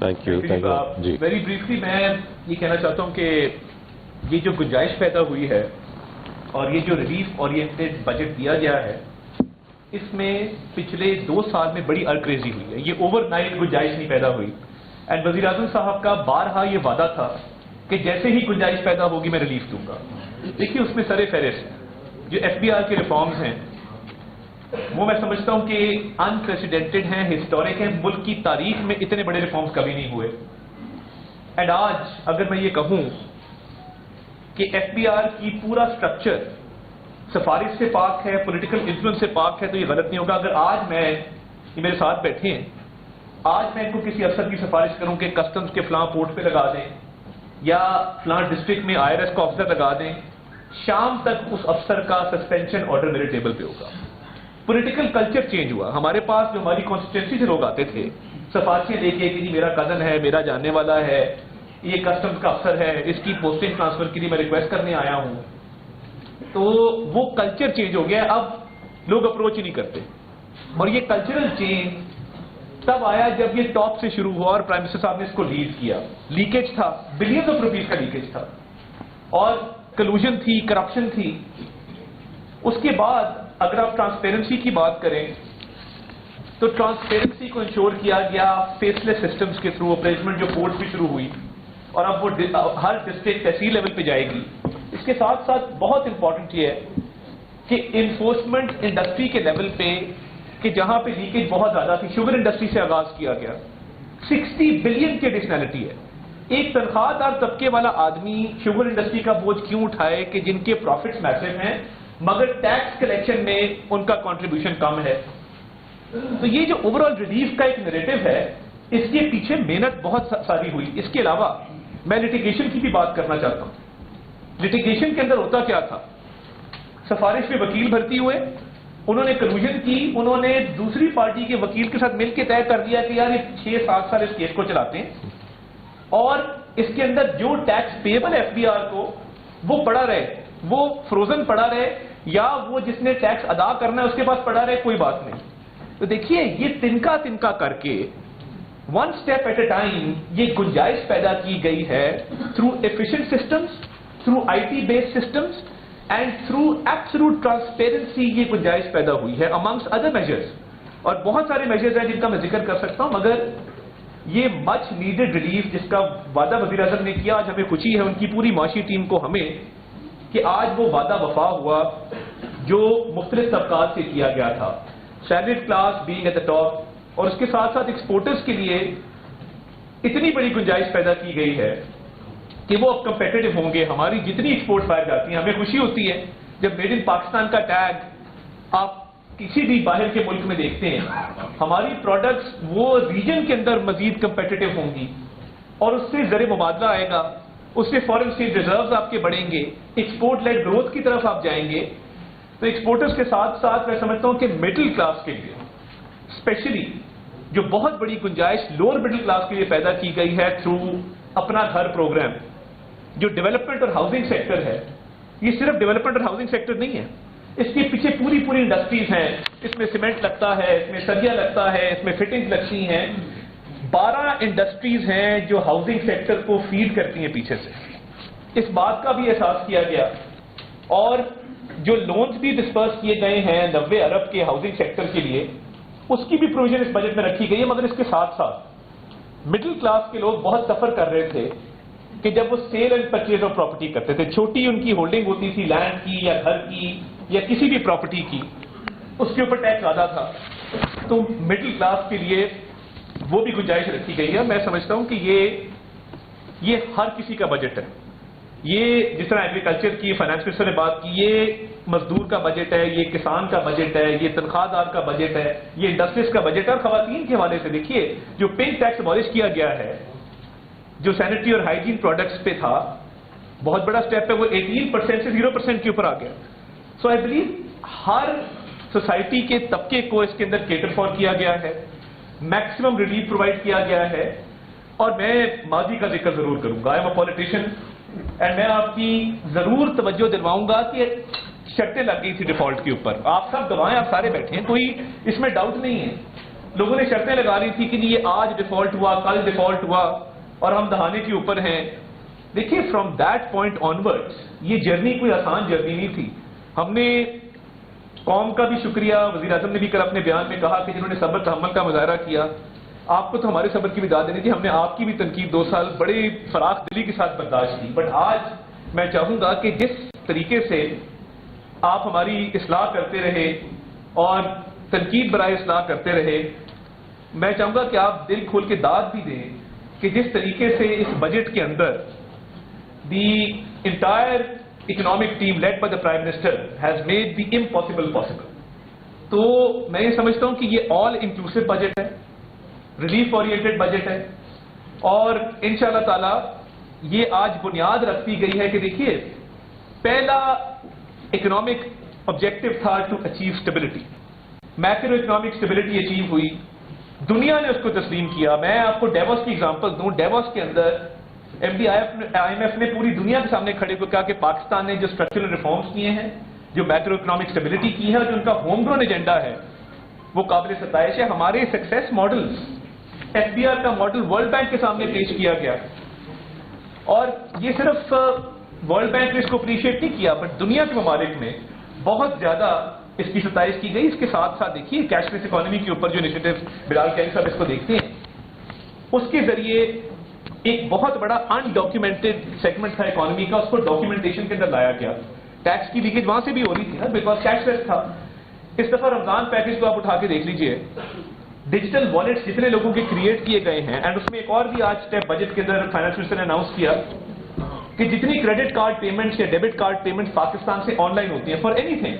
Thank you جی very briefly میں یہ کہنا چاہتا ہوں کہ یہ جو گنجائش پیدا ہوئی ہے اور یہ جو ریلیف اورینٹڈ بجٹ دیا گیا ہے اس میں پچھلے 2 سال میں بڑی ارکریزی ہوئی ہے. یہ اوور نائٹ گنجائش نہیں پیدا ہوئی. اینڈ وزیر اعظم صاحب کا بارہا یہ وعدہ تھا کہ جیسے ہی گنجائش پیدا ہوگی میں ریلیف دوں گا. دیکھیے اس میں سر فہرست جو ایف بی آر کے ریفارمز ہیں وہ میں سمجھتا ہوں کہ انپریسیڈنٹڈ ہیں, ہسٹورک ہیں. ملک کی تاریخ میں اتنے بڑے ریفارمز کبھی نہیں ہوئے. اینڈ آج اگر میں یہ کہوں کہ ایف بی آر کی پورا سٹرکچر سفارش سے پاک ہے, پولیٹیکل انفلوئنس سے پاک ہے, تو یہ غلط نہیں ہوگا. اگر آج میں یہ میرے ساتھ بیٹھے ہیں, آج میں ان کو کسی افسر کی سفارش کروں کہ کسٹمز کے فلاں پورٹ پہ لگا دیں یا فلاں ڈسٹرکٹ میں آئی آر ایس کا آفیسر لگا دیں, شام تک اس افسر کا سسپینشن آرڈر میرے ٹیبل پہ ہوگا. پولیٹیکل کلچر چینج ہوا. ہمارے پاس جو ہماری کانسٹیٹوئنسی سے لوگ آتے تھے سفارشیں لے کے کہ جی میرا کزن ہے, میرا جاننے والا ہے, یہ کسٹمز کا افسر ہے, اس کی پوسٹنگ ٹرانسفر کے لیے میں ریکویسٹ کرنے آیا ہوں. تو وہ کلچر چینج ہو گیا. اب لوگ اپروچ ہی نہیں کرتے. اور یہ کلچرل چینج تب آیا جب یہ ٹاپ سے شروع ہوا اور پرائم منسٹر صاحب نے اس کو لیڈ کیا. لیکیج تھا, بلینز آف روپیز کا لیکیج تھا اور کلوژن تھی, کرپشن تھی. اس کے بعد اگر آپ ٹرانسپیرنسی کی بات کریں تو ٹرانسپیرنسی کو انشور کیا گیا فیس لیس سسٹمز کے تھرو. اپریزمنٹ جو فورس بھی شروع ہوئی اور اب وہ ہر ڈسٹرکٹ تحصیل لیول پہ جائے گی. اس کے ساتھ ساتھ بہت امپورٹنٹ یہ ہے کہ انفورسمنٹ انڈسٹری کے لیول پہ کہ جہاں پہ لیکیج بہت زیادہ تھی, شوگر انڈسٹری سے آغاز کیا گیا. 60 بلین کی ایڈیشنلٹی ہے. ایک تنخواہ دار طبقے والا آدمی شوگر انڈسٹری کا بوجھ کیوں اٹھائے کہ جن کے پروفٹس میسو ہیں مگر ٹیکس کلیکشن میں ان کا کنٹریبیوشن کم ہے. تو یہ جو اوور آل ریلیف کا ایک نیریٹو ہے اس کے پیچھے محنت بہت ساری ہوئی. اس کے علاوہ میں لٹیگیشن کی بھی بات کرنا چاہتا ہوں. لٹیگیشن کے اندر ہوتا کیا تھا, سفارش میں وکیل بھرتی ہوئے, انہوں نے کلوژن کی, انہوں نے دوسری پارٹی کے وکیل کے ساتھ مل کے طے کر دیا کہ یار یہ 6-7 سال اس کیس کو چلاتے ہیں اور اس کے اندر جو tax payable F B R کو وہ پڑا رہے, وہ فروزن پڑا رہے, یا وہ جس نے ٹیکس ادا کرنا ہے اس کے پاس پڑا رہے, کوئی بات نہیں. تو دیکھیے یہ تنکا کر کے one step at a time یہ گنجائش پیدا کی گئی ہے through efficient systems, through I T based systems and through absolute transparency. یہ گنجائش پیدا ہوئی ہے امانگسٹ ادر میجرز. اور بہت سارے میجرز ہیں جن کا میں ذکر کر سکتا ہوں, مگر یہ مچ نیڈڈ ریلیف جس کا وعدہ وزیر اعظم نے کیا, آج ہمیں خوشی ہے ان کی پوری معاشی ٹیم کو ہمیں کہ آج وہ وعدہ وفا ہوا جو مختلف طبقات سے کیا گیا تھا. Salaried class being at the top, اور اس کے ساتھ ساتھ ایکسپورٹرز کے لیے اتنی بڑی گنجائش پیدا کی گئی ہے کہ وہ اب کمپیٹیٹو ہوں گے. ہماری جتنی ایکسپورٹ باہر جاتی ہیں ہمیں خوشی ہوتی ہے جب میڈ ان پاکستان کا ٹیگ آپ کسی بھی باہر کے ملک میں دیکھتے ہیں. ہماری پروڈکٹس وہ ریجن کے اندر مزید کمپیٹیٹو ہوں گی اور اس سے زر مبادلہ آئے گا, اس سے فارن اسٹیٹ ریزروز آپ کے بڑھیں گے, ایکسپورٹ لیڈ گروتھ کی طرف آپ جائیں گے. تو ایکسپورٹرز کے ساتھ ساتھ میں سمجھتا ہوں کہ مڈل کلاس کے لیے اسپیشلی جو بہت بڑی گنجائش لوور مڈل کلاس کے لیے پیدا کی گئی ہے تھرو اپنا گھر پروگرام. جو ڈیولپمنٹ اور ہاؤسنگ سیکٹر ہے یہ صرف ڈیولپمنٹ اور ہاؤسنگ سیکٹر نہیں ہے, اس کے پیچھے پوری انڈسٹریز ہیں. اس میں سیمنٹ لگتا ہے, اس میں سریا لگتا ہے, اس میں فٹنگ لگتی ہیں. 12 انڈسٹریز ہیں جو ہاؤسنگ سیکٹر کو فیڈ کرتی ہیں پیچھے سے. اس بات کا بھی احساس کیا گیا اور جو لونز بھی ڈسپرس کیے گئے ہیں 90 ارب کے ہاؤسنگ سیکٹر کے لیے اس کی بھی پروویژن اس بجٹ میں رکھی گئی ہے. مگر اس کے ساتھ ساتھ مڈل کلاس کے لوگ بہت سفر کر رہے تھے کہ جب وہ sale and purchase of property کرتے تھے, چھوٹی ان کی ہولڈنگ ہوتی تھی لینڈ کی یا گھر کی یا کسی بھی پراپرٹی کی, اس کے اوپر ٹیکس زیادہ تھا. تو مڈل کلاس کے لیے وہ بھی گنجائش رکھی گئی ہے. میں سمجھتا ہوں کہ یہ ہر کسی کا بجٹ ہے. یہ جس طرح ایگریکلچر کی فائنانس منسٹر نے بات کی, یہ مزدور کا بجٹ ہے, یہ کسان کا بجٹ ہے, یہ تنخواہ دار کا بجٹ ہے, یہ انڈسٹریز کا بجٹ ہے. اور خواتین کے حوالے سے دیکھیے جو پنک ٹیکس ابالش کیا گیا ہے جو سینیٹری اور ہائیجین پروڈکٹس پہ تھا, بہت بڑا سٹیپ ہے. وہ 18% سے 0% کے اوپر آ گیا. سو آئی بلیو ہر سوسائٹی کے طبقے کو اس کے اندر کیٹر فار کیا گیا ہے, میکسیمم ریلیف پرووائڈ کیا گیا ہے. اور میں ماضی کا ذکر ضرور کروں گا, I am a politician, and میں آپ کی ضرور توجہ دلواؤں گا کہ شرطیں لگ گئی تھی ڈیفالٹ کے اوپر. آپ سب گواہیں, آپ سارے بیٹھے ہیں, کوئی اس میں ڈاؤٹ نہیں ہے. لوگوں نے شرطیں لگا لی تھی کہ یہ آج ڈیفالٹ ہوا، کل ڈیفالٹ ہوا اور ہم دہانے کے اوپر ہیں. دیکھیے فرام دیٹ پوائنٹ آنورڈ یہ جرنی کوئی آسان جرنی نہیں تھی. ہم نے قوم کا بھی شکریہ، وزیر اعظم نے بھی کل اپنے بیان میں کہا کہ جنہوں نے صبر تحمل کا مظاہرہ کیا. آپ کو تو ہمارے صبر کی بھی داد دینی تھی، ہم نے آپ کی بھی تنقید 2 سال بڑے فراخ دلی کے ساتھ برداشت کی. بٹ آج میں چاہوں گا کہ جس طریقے سے آپ ہماری اصلاح کرتے رہے اور تنقید برائے اصلاح کرتے رہے، میں چاہوں گا کہ آپ دل کھول کے داد بھی دیں کہ جس طریقے سے اس بجٹ کے اندر the entire economic team led by the prime minister has made the impossible possible. تو میں یہ سمجھتا ہوں کہ یہ آل انکلوسیو بجٹ ہے، ریلیف اورینٹڈ بجٹ ہے، اور انشاءاللہ تعالی یہ آج بنیاد رکھ دی گئی ہے کہ دیکھیے پہلا اکنامک آبجیکٹو تھا to achieve stability. Macro economic stability achieve ہوئی، دنیا نے اس کو تسلیم کیا. میں آپ کو ڈیوس کی ایگزامپل دوں. ڈیوس کے اندر M D I M F نے پوری دنیا کے سامنے کھڑے کو کہا کہ پاکستان نے جو اسٹرکچرل ریفارمز کیے ہیں، جو میکرو اکنامک اسٹیبلٹی کی ہے اور جو ان کا ہوم گرون ایجنڈا ہے وہ قابل ستائش ہے. ہمارے success model F B R کا ماڈل ورلڈ بینک کے سامنے پیش کیا گیا، اور یہ صرف ورلڈ بینک نے اس کو اپریشیٹ نہیں کیا بٹ دنیا کے ممالک میں بہت زیادہ اس کی ستائش کی گئی. اس کے ساتھ ساتھ دیکھیے کیش لیس اکانومی کے اوپر جو انیشیٹو بلال کیری صاحب اس کو دیکھتے ہیں، اس کے ذریعے ایک بہت بڑا ان ڈاکیومنٹڈ سیگمنٹ تھا اکانومی کا، اس کو ڈاکیومنٹیشن کے اندر لایا گیا. ٹیکس کی لیکیج وہاں سے بھی ہو رہی تھی نا بیکاز کیش لیس تھا. اس دفعہ رمضان پیکج کو آپ اٹھا کے دیکھ لیجئے، ڈیجیٹل والیٹس جتنے لوگوں کے کریٹ کیے گئے ہیں، اینڈ اس میں ایک اور بھی آج اسٹیپ بجٹ کے اندر فائنانس منسٹر نے اناؤنس کیا کہ جتنی کریڈٹ کارڈ پیمنٹس یا ڈیبٹ کارڈ پیمنٹس پاکستان سے آن لائن ہوتی ہیں فار اینی تھنگ،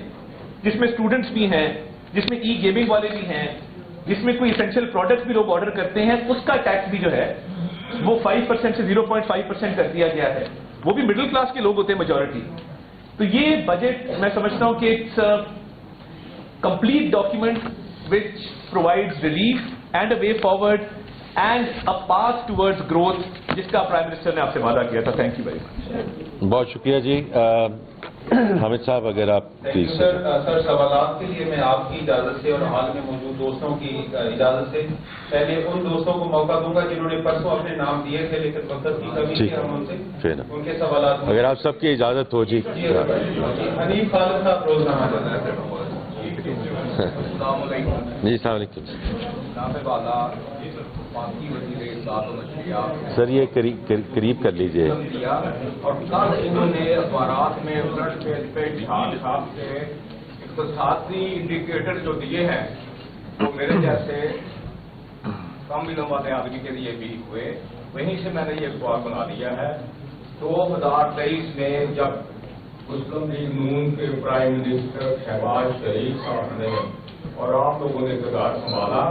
جس میں اسٹوڈنٹس بھی ہیں، جس میں ای گیمنگ والے بھی ہیں، جس میں کوئی اسینشیل پروڈکٹس بھی لوگ آرڈر کرتے ہیں، اس کا ٹیکس بھی جو ہے وہ 5% سے 0.5% کر دیا گیا ہے. وہ بھی مڈل کلاس کے لوگ ہوتے ہیں میجورٹی. تو یہ بجٹ میں سمجھتا ہوں کہ it's complete document which provides relief and a way forward and a path towards growth جس کا پرائم منسٹر نے آپ سے وعدہ کیا تھا. Thank you very much. بہت شکریہ جی. حامد صاحب اگر آپ پلیز. سر سوالات کے لیے میں آپ کی اجازت سے اور حال میں موجود دوستوں کی اجازت سے پہلے ان دوستوں کو موقع دوں گا جنہوں نے پرسوں اپنے نام دیے تھے لیکن وقت کی کمی سے ہم ان سے سوالات اگر آپ سب کی اجازت ہو. جی حنیف خالد صاحب روزنامہ. السلام علیکم. جی السلام علیکم. سر یہ قریب کر لیجئے. اور کل انہوں نے اخبارات میں فرنٹ پیج پہ جہاد صاحب کے اقتصادی انڈیکیٹر جو دیے ہیں وہ میرے جیسے کم علم والے آدمی کے لیے بھی ہوئے. وہیں سے میں نے یہ سوال بنا لیا ہے. 2023 میں جب مسلم لیگ نون کے پرائم منسٹر شہباز شریف صاحب نے اور آپ لوگوں نے اقتدار سنبھالا،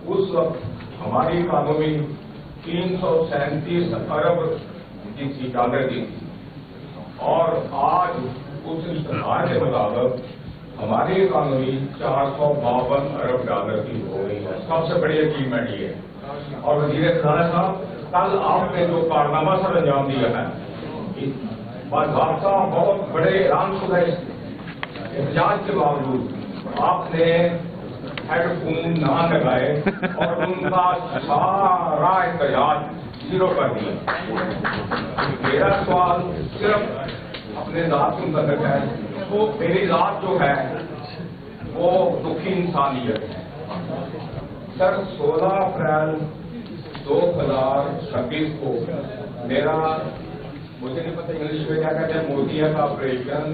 اس وقت ہماری اکانومی 337 ارب کی ڈالر کی تھی اور آج اس اشتہار کے مطابق ہماری اکانومی 452 ارب ڈالر کی ہو گئی ہے. سب سے بڑی اچیومنٹ یہ ہے. اور وزیر خزانہ صاحب کل آپ نے جو کارنامہ سر انجام دیا ہے، باضابطہ بہت بڑے اعلان شدہ احتجاج کے باوجود آپ نے ہیڈ فون نہ لگائے اور ان کا سارا احتجاج زیرو کر دیا. میرا سوال صرف اپنے ذات کے متعلق ہے. تو میری ذات جو ہے وہ دکھی انسانیت ہے. سر 16 اپریل 2026 کو میرا مجھے نہیں پتہ انگلش میں کیا کہتے ہیں مودیا کا آپریشن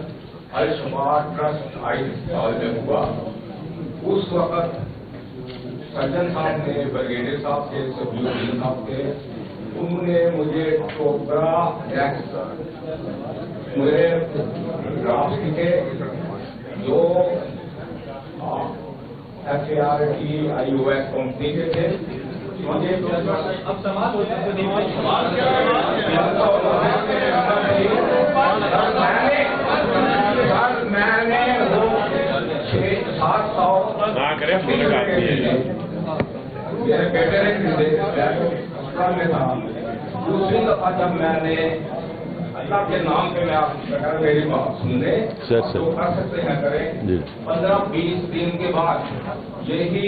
الشباب ٹرسٹ ہسپتال میں ہوا. اس وقت سرجن صاحب نے برگیڈیئر صاحب کے سبھی الدین صاحب کے انہوں نے مجھے ٹوکرا ٹیکس میرے ڈرافٹ لکھے جو F A R T I O S company کے تھے. میں نے 700 میرے بیٹے نے خریدے تھا. دوسری دفعہ جب میں نے اللہ کے نام پہ میں آپ میری بات سن لیں جو کر سکتے ہیں کریں. 15-20 دن کے بعد یہی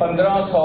1500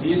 20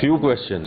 few questions.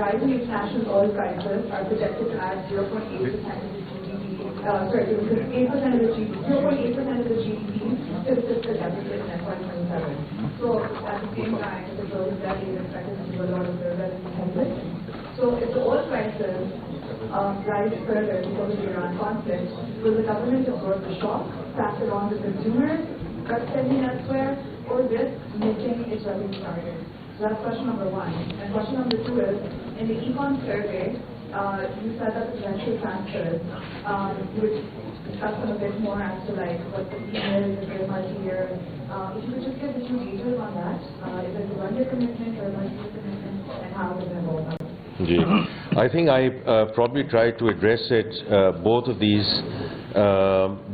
Rising international oil prices are projected at 0.8% of the GDP. 8% of the GDP. 0.8% of the GDP is fiscal deficit in FY27. So at the same time, the growth that is expected to do a lot of the revenue headwinds. So if the oil prices rise further because of the Iran conflict, will the government absorb the shock, pass it on to consumers, cut spending elsewhere, or risk missing its revenue target? So that's question number one. And question number two is, in the econ survey, you said that the potential transfers, you would discuss them a bit more as to like what the scheme is, if it's multi-year. If you could just give a few details on that, is it a one-year commitment or a multi-year commitment, and how is it going to go about it? I think I probably tried to address it, both of these,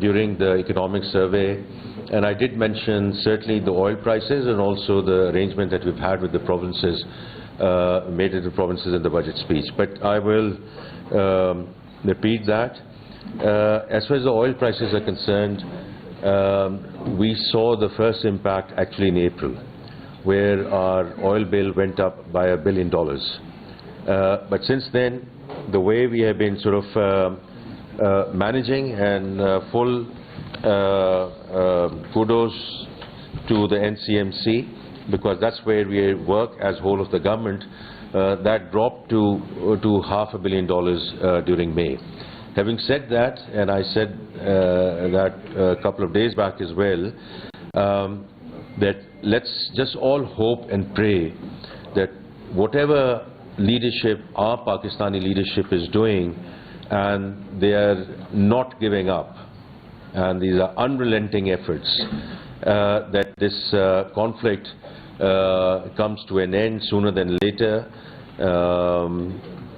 during the economic survey, and I did mention certainly the oil prices and also the arrangement that we've had with the provinces, made it the provinces in the budget speech. But I will repeat that. As far as the oil prices are concerned, we saw the first impact actually in April, where our oil bill went up by $1 billion. But since then, the way we have been sort of managing, and full kudos to the NCMC, because that's where we work as whole of the government, that dropped to $500 million during May. Having said that, and I said that a couple of days back as well, that let's just all hope and pray that whatever leadership our Pakistani leadership is doing, and they are not giving up, and these are unrelenting efforts, that this conflict comes to an end sooner than later.